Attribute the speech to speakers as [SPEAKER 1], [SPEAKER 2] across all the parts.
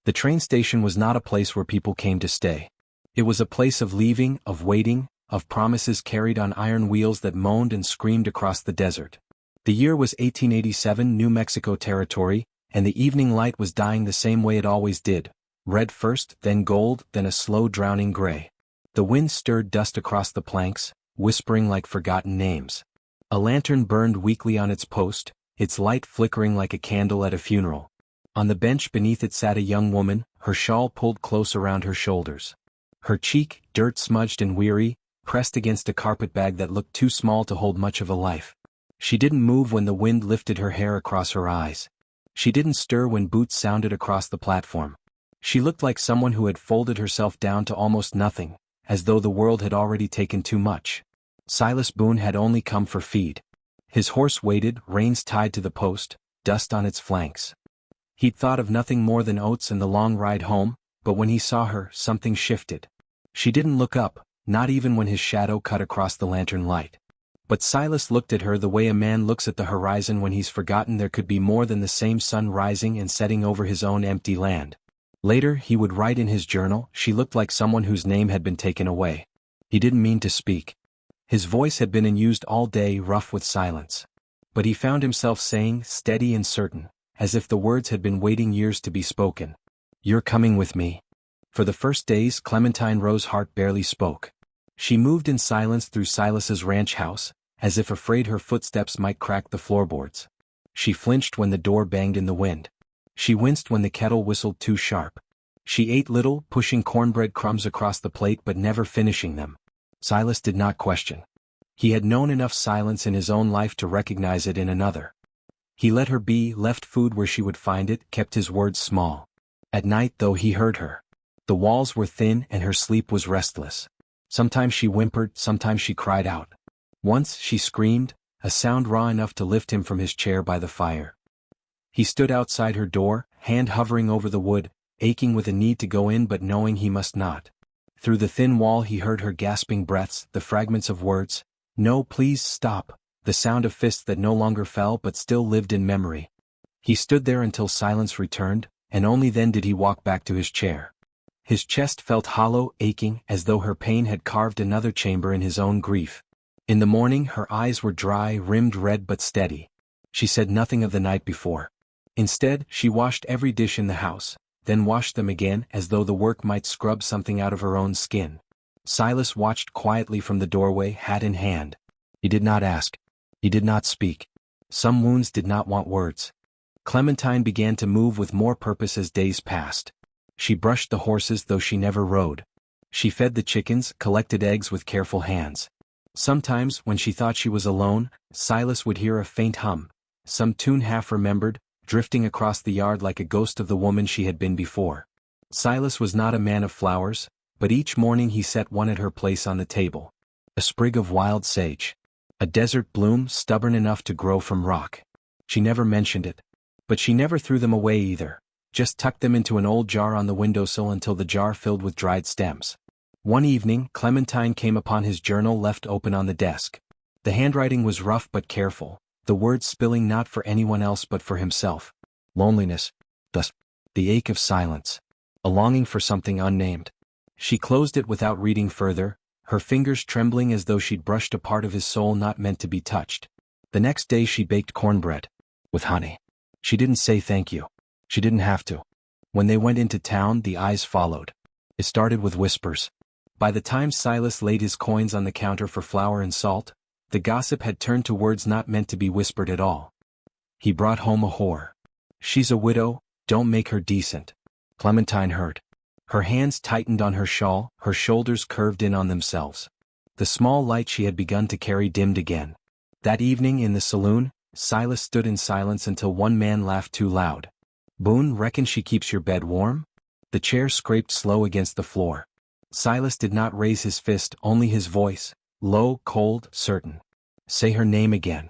[SPEAKER 1] The train station was not a place where people came to stay. It was a place of leaving, of waiting, of promises carried on iron wheels that moaned and screamed across the desert. The year was 1887, New Mexico territory, and the evening light was dying the same way it always did, red first, then gold, then a slow drowning gray. The wind stirred dust across the planks, whispering like forgotten names. A lantern burned weakly on its post, its light flickering like a candle at a funeral. On the bench beneath it sat a young woman, her shawl pulled close around her shoulders. Her cheek, dirt-smudged and weary, pressed against a carpetbag that looked too small to hold much of a life. She didn't move when the wind lifted her hair across her eyes. She didn't stir when boots sounded across the platform. She looked like someone who had folded herself down to almost nothing, as though the world had already taken too much. Silas Boone had only come for feed. His horse waited, reins tied to the post, dust on its flanks. He'd thought of nothing more than oats and the long ride home, but when he saw her, something shifted. She didn't look up, not even when his shadow cut across the lantern light. But Silas looked at her the way a man looks at the horizon when he's forgotten there could be more than the same sun rising and setting over his own empty land. Later, he would write in his journal, she looked like someone whose name had been taken away. He didn't mean to speak. His voice had been unused all day, rough with silence. But he found himself saying, steady and certain, as if the words had been waiting years to be spoken. "You're coming with me." For the first days, Clementine Rose's heart barely spoke. She moved in silence through Silas's ranch house, as if afraid her footsteps might crack the floorboards. She flinched when the door banged in the wind. She winced when the kettle whistled too sharp. She ate little, pushing cornbread crumbs across the plate but never finishing them. Silas did not question. He had known enough silence in his own life to recognize it in another. He let her be, left food where she would find it, kept his words small. At night, though, he heard her. The walls were thin and her sleep was restless. Sometimes she whimpered, sometimes she cried out. Once she screamed, a sound raw enough to lift him from his chair by the fire. He stood outside her door, hand hovering over the wood, aching with a need to go in but knowing he must not. Through the thin wall he heard her gasping breaths, the fragments of words. "No, please stop," the sound of fists that no longer fell but still lived in memory. He stood there until silence returned, and only then did he walk back to his chair. His chest felt hollow, aching, as though her pain had carved another chamber in his own grief. In the morning her eyes were dry, rimmed red but steady. She said nothing of the night before. Instead, she washed every dish in the house, then washed them again as though the work might scrub something out of her own skin. Silas watched quietly from the doorway, hat in hand. He did not ask. He did not speak. Some wounds did not want words. Clementine began to move with more purpose as days passed. She brushed the horses though she never rode. She fed the chickens, collected eggs with careful hands. Sometimes, when she thought she was alone, Silas would hear a faint hum, some tune half remembered, drifting across the yard like a ghost of the woman she had been before. Silas was not a man of flowers, but each morning he set one at her place on the table. A sprig of wild sage. A desert bloom stubborn enough to grow from rock. She never mentioned it. But she never threw them away either, just tucked them into an old jar on the windowsill until the jar filled with dried stems. One evening, Clementine came upon his journal left open on the desk. The handwriting was rough but careful, the words spilling not for anyone else but for himself. Loneliness. Thus, the ache of silence. A longing for something unnamed. She closed it without reading further, her fingers trembling as though she'd brushed a part of his soul not meant to be touched. The next day she baked cornbread. With honey. She didn't say thank you. She didn't have to. When they went into town, the eyes followed. It started with whispers. By the time Silas laid his coins on the counter for flour and salt, the gossip had turned to words not meant to be whispered at all. He brought home a whore. She's a widow, don't make her decent. Clementine heard. Her hands tightened on her shawl, her shoulders curved in on themselves. The small light she had begun to carry dimmed again. That evening in the saloon, Silas stood in silence until one man laughed too loud. "Boone, reckon she keeps your bed warm?" The chair scraped slow against the floor. Silas did not raise his fist, only his voice, low, cold, certain. "Say her name again.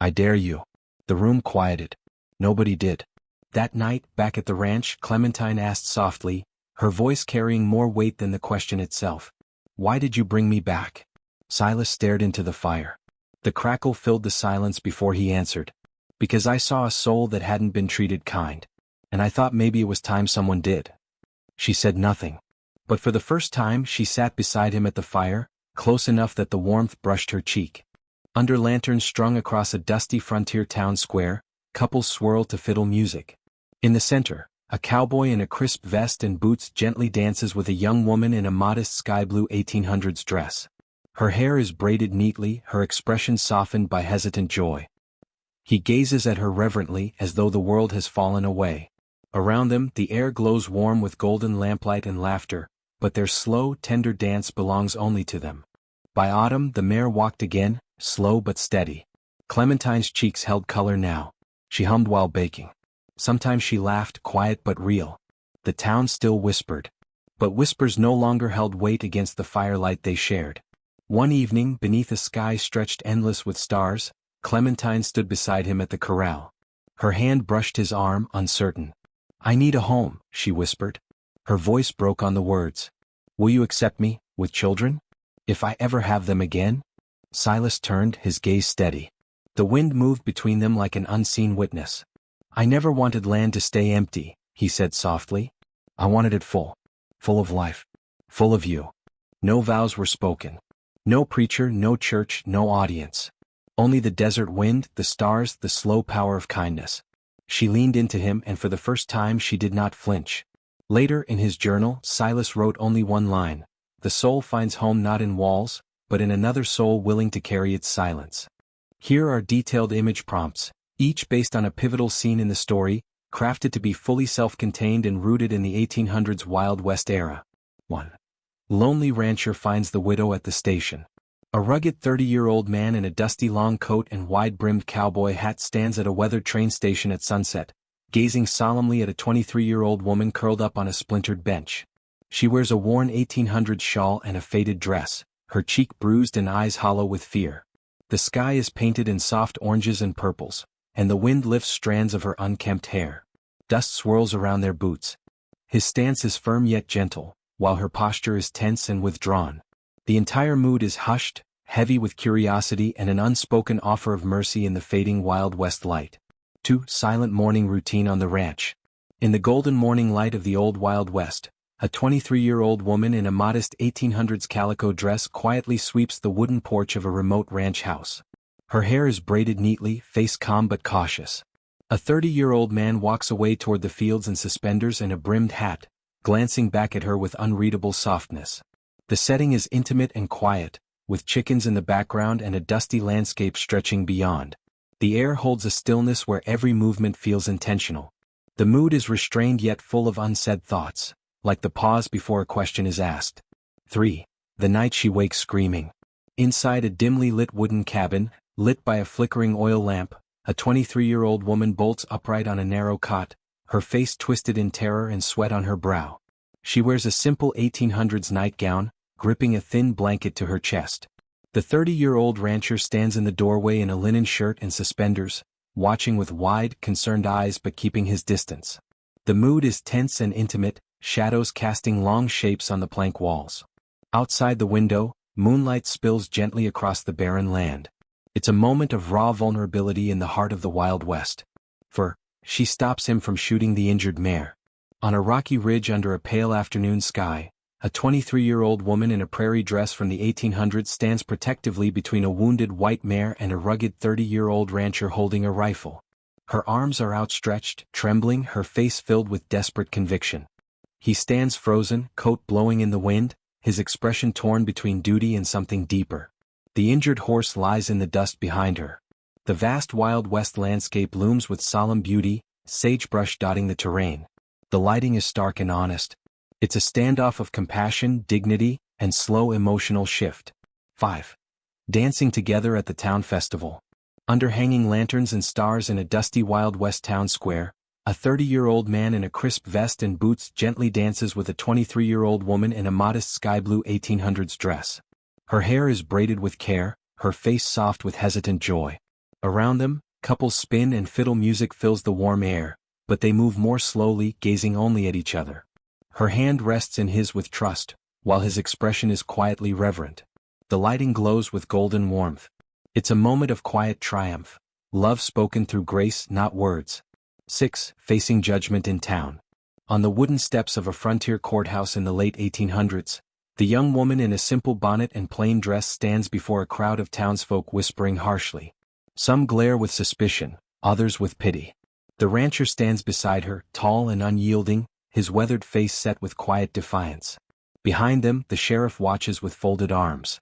[SPEAKER 1] I dare you." The room quieted. Nobody did. That night, back at the ranch, Clementine asked softly, her voice carrying more weight than the question itself. "Why did you bring me back?" Silas stared into the fire. The crackle filled the silence before he answered. "Because I saw a soul that hadn't been treated kind. And I thought maybe it was time someone did, She said nothing. But for the first time she sat beside him at the fire, close enough that the warmth brushed her cheek. Under lanterns strung across a dusty frontier town square, couples swirled to fiddle music. In the center, a cowboy in a crisp vest and boots gently dances with a young woman in a modest sky-blue 1800s dress. Her hair is braided neatly, her expression softened by hesitant joy. He gazes at her reverently as though the world has fallen away. Around them, the air glows warm with golden lamplight and laughter, but their slow, tender dance belongs only to them. By autumn, the mare walked again, slow but steady. Clementine's cheeks held color now. She hummed while baking. Sometimes she laughed, quiet but real. The town still whispered. But whispers no longer held weight against the firelight they shared. One evening, beneath a sky stretched endless with stars, Clementine stood beside him at the corral. Her hand brushed his arm, uncertain. "I need a home," she whispered. Her voice broke on the words. "Will you accept me, with children? If I ever have them again?" Silas turned, his gaze steady. The wind moved between them like an unseen witness. "I never wanted land to stay empty," he said softly. "I wanted it full. Full of life. Full of you." No vows were spoken. No preacher, no church, no audience. Only the desert wind, the stars, the slow power of kindness. She leaned into him, and for the first time she did not flinch. Later, in his journal, Silas wrote only one line: "The soul finds home not in walls, but in another soul willing to carry its silence." Here are detailed image prompts, each based on a pivotal scene in the story, crafted to be fully self-contained and rooted in the 1800s Wild West era. 1. Lonely rancher finds the widow at the station. A rugged 30-year-old man in a dusty long coat and wide-brimmed cowboy hat stands at a weathered train station at sunset, gazing solemnly at a 23-year-old woman curled up on a splintered bench. She wears a worn 1800s shawl and a faded dress, her cheek bruised and eyes hollow with fear. The sky is painted in soft oranges and purples, and the wind lifts strands of her unkempt hair. Dust swirls around their boots. His stance is firm yet gentle, while her posture is tense and withdrawn. The entire mood is hushed, heavy with curiosity and an unspoken offer of mercy in the fading Wild West light. 2. Silent morning routine on the ranch. In the golden morning light of the old Wild West, a 23-year-old woman in a modest 1800s calico dress quietly sweeps the wooden porch of a remote ranch house. Her hair is braided neatly, face calm but cautious. A 30-year-old man walks away toward the fields in suspenders and a brimmed hat, glancing back at her with unreadable softness. The setting is intimate and quiet, with chickens in the background and a dusty landscape stretching beyond. The air holds a stillness where every movement feels intentional. The mood is restrained yet full of unsaid thoughts, like the pause before a question is asked. 3. The night she wakes screaming. Inside a dimly lit wooden cabin, lit by a flickering oil lamp, a 23-year-old woman bolts upright on a narrow cot, her face twisted in terror and sweat on her brow. She wears a simple 1800s nightgown, gripping a thin blanket to her chest. The 30-year-old rancher stands in the doorway in a linen shirt and suspenders, watching with wide, concerned eyes but keeping his distance. The mood is tense and intimate, shadows casting long shapes on the plank walls. Outside the window, moonlight spills gently across the barren land. It's a moment of raw vulnerability in the heart of the Wild West. For, she stops him from shooting the injured mare. On a rocky ridge under a pale afternoon sky, a 23-year-old woman in a prairie dress from the 1800s stands protectively between a wounded white mare and a rugged 30-year-old rancher holding a rifle. Her arms are outstretched, trembling, her face filled with desperate conviction. He stands frozen, coat blowing in the wind, his expression torn between duty and something deeper. The injured horse lies in the dust behind her. The vast Wild West landscape looms with solemn beauty, sagebrush dotting the terrain. The lighting is stark and honest. It's a standoff of compassion, dignity, and slow emotional shift. 5. Dancing together at the town festival. Under hanging lanterns and stars in a dusty Wild West town square, a 30-year-old man in a crisp vest and boots gently dances with a 23-year-old woman in a modest sky-blue 1800s dress. Her hair is braided with care, her face soft with hesitant joy. Around them, couples spin and fiddle music fills the warm air, but they move more slowly, gazing only at each other. Her hand rests in his with trust, while his expression is quietly reverent. The lighting glows with golden warmth. It's a moment of quiet triumph, love spoken through grace, not words. 6. Facing judgment in town. On the wooden steps of a frontier courthouse in the late 1800s, the young woman in a simple bonnet and plain dress stands before a crowd of townsfolk whispering harshly. Some glare with suspicion, others with pity. The rancher stands beside her, tall and unyielding, his weathered face set with quiet defiance. Behind them, the sheriff watches with folded arms.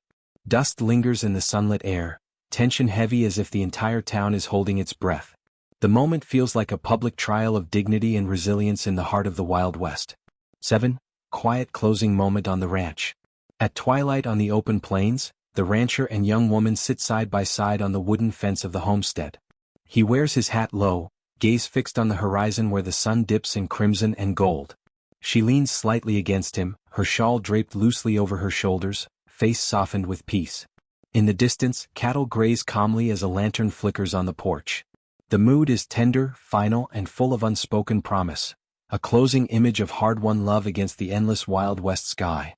[SPEAKER 1] Dust lingers in the sunlit air, tension heavy as if the entire town is holding its breath. The moment feels like a public trial of dignity and resilience in the heart of the Wild West. 7. Quiet closing moment on the ranch. At twilight on the open plains, the rancher and young woman sit side by side on the wooden fence of the homestead. He wears his hat low, gaze fixed on the horizon where the sun dips in crimson and gold. She leans slightly against him, her shawl draped loosely over her shoulders, face softened with peace. In the distance, cattle graze calmly as a lantern flickers on the porch. The mood is tender, final, and full of unspoken promise, a closing image of hard-won love against the endless Wild West sky.